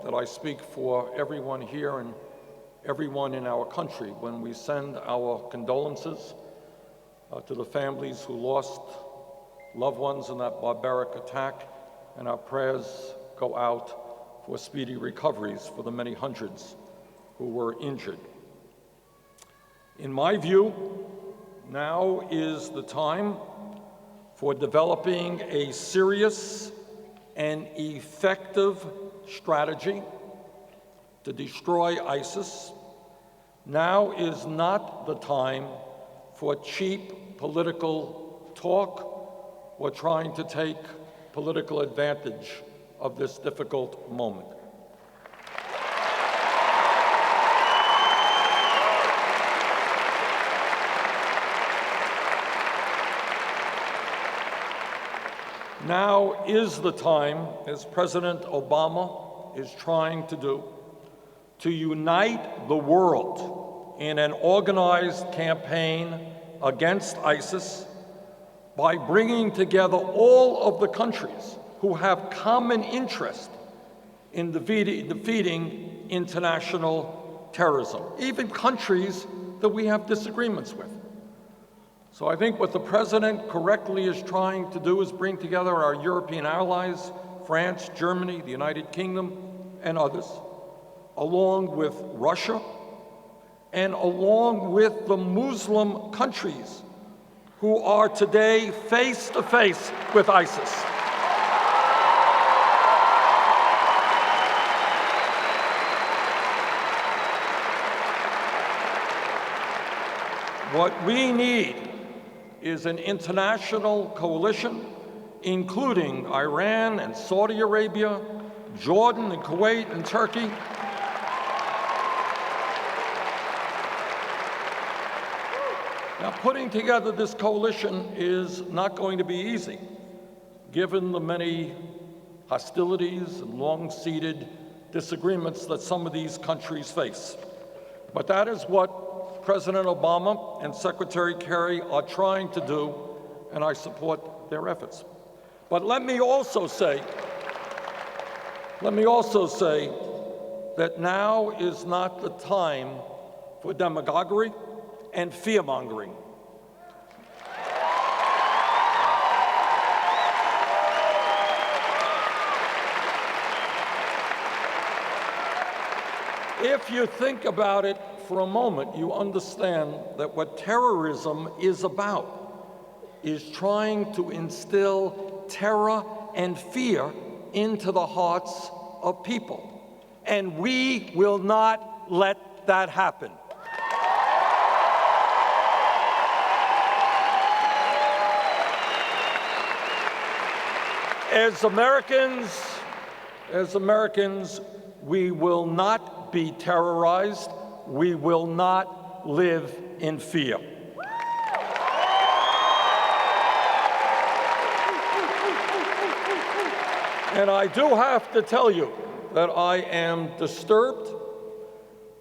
that I speak for everyone here and everyone in our country when we send our condolences to the families who lost loved ones in that barbaric attack, and our prayers go out for speedy recoveries for the many hundreds who were injured. In my view, now is the time for developing a serious and effective strategy to destroy ISIS. Now is not the time for cheap political talk or trying to take political advantage of this difficult moment. Now is the time, as President Obama is trying to do, to unite the world in an organized campaign against ISIS by bringing together all of the countries who have common interest in defeating international terrorism, even countries that we have disagreements with. So I think what the President correctly is trying to do is bring together our European allies, France, Germany, the United Kingdom, and others, along with Russia, and along with the Muslim countries who are today face to face with ISIS. What we need is an international coalition, including Iran and Saudi Arabia, Jordan and Kuwait and Turkey. Now, putting together this coalition is not going to be easy, given the many hostilities and long-seated disagreements that some of these countries face. But that is what President Obama and Secretary Kerry are trying to do, and I support their efforts. But let me also say that now is not the time for demagoguery and fear-mongering. If you think about it for a moment, you understand that what terrorism is about is trying to instill terror and fear into the hearts of people. And we will not let that happen. As Americans, we will not be terrorized. We will not live in fear. And I do have to tell you that I am disturbed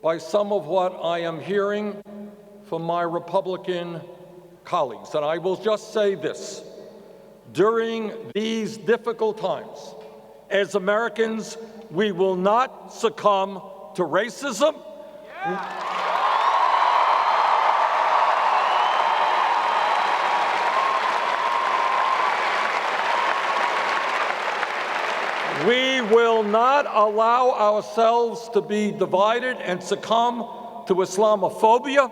by some of what I am hearing from my Republican colleagues. And I will just say this. During these difficult times, as Americans, we will not succumb to racism. We will not allow ourselves to be divided and succumb to Islamophobia.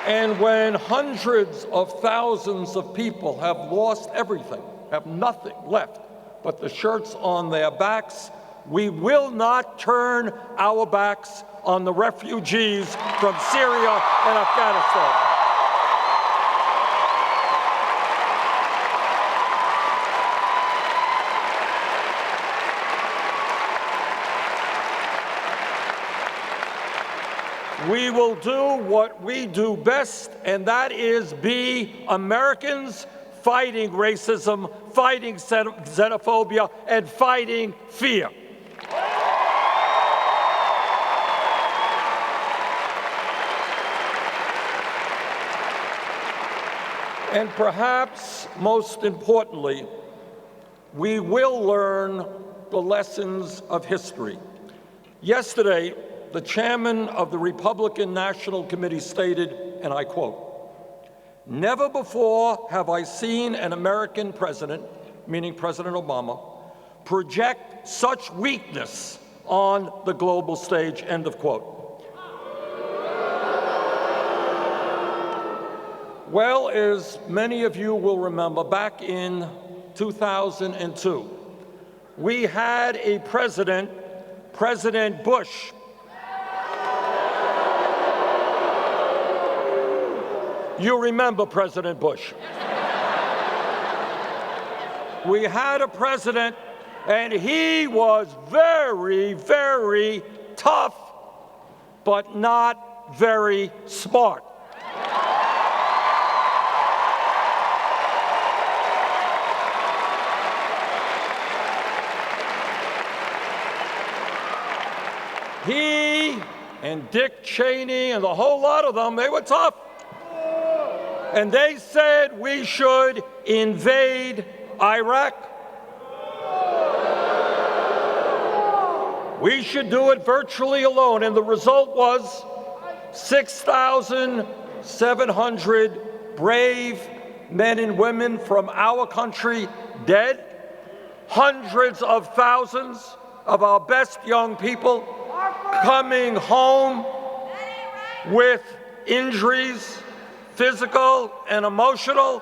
And when hundreds of thousands of people have lost everything, have nothing left but the shirts on their backs, we will not turn our backs on the refugees from Syria and Afghanistan. We will do what we do best, and that is be Americans fighting racism, fighting xenophobia, and fighting fear. And perhaps most importantly, we will learn the lessons of history. Yesterday, the chairman of the Republican National Committee stated, and I quote, "Never before have I seen an American president," meaning President Obama, "project such weakness on the global stage," end of quote. Well, as many of you will remember, back in 2002, we had a president, President Bush, you remember President Bush. We had a president, and he was very, very tough, but not very smart. He and Dick Cheney and the whole lot of them, they were tough. And they said we should invade Iraq. We should do it virtually alone. And the result was 6,700 brave men and women from our country dead, hundreds of thousands of our best young people coming home with injuries, physical and emotional,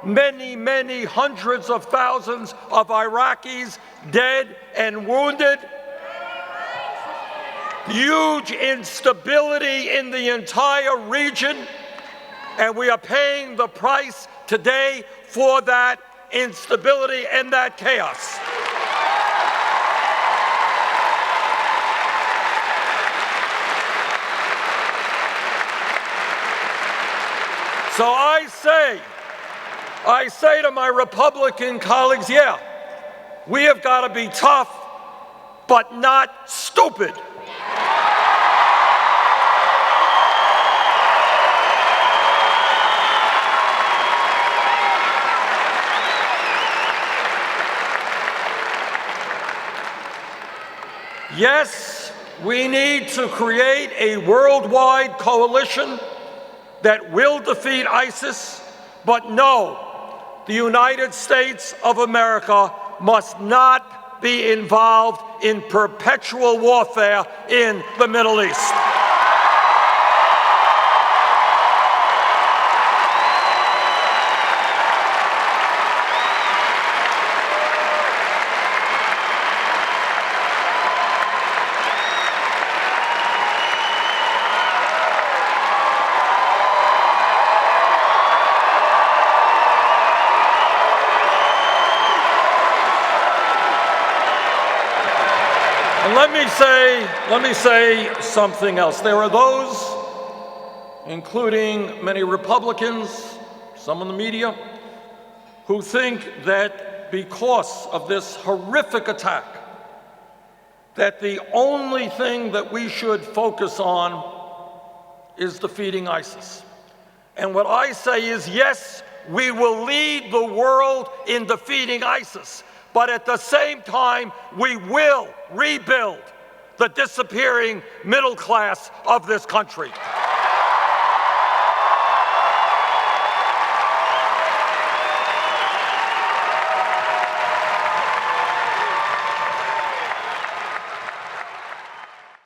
many, many hundreds of thousands of Iraqis dead and wounded, huge instability in the entire region, and we are paying the price today for that instability and that chaos. So I say to my Republican colleagues, yeah, we have got to be tough, but not stupid. Yes, we need to create a worldwide coalition that will defeat ISIS, but no, the United States of America must not be involved in perpetual warfare in the Middle East. Let me say something else. There are those, including many Republicans, some in the media, who think that because of this horrific attack, that the only thing that we should focus on is defeating ISIS. And what I say is, yes, we will lead the world in defeating ISIS, but at the same time, we will rebuild the disappearing middle class of this country.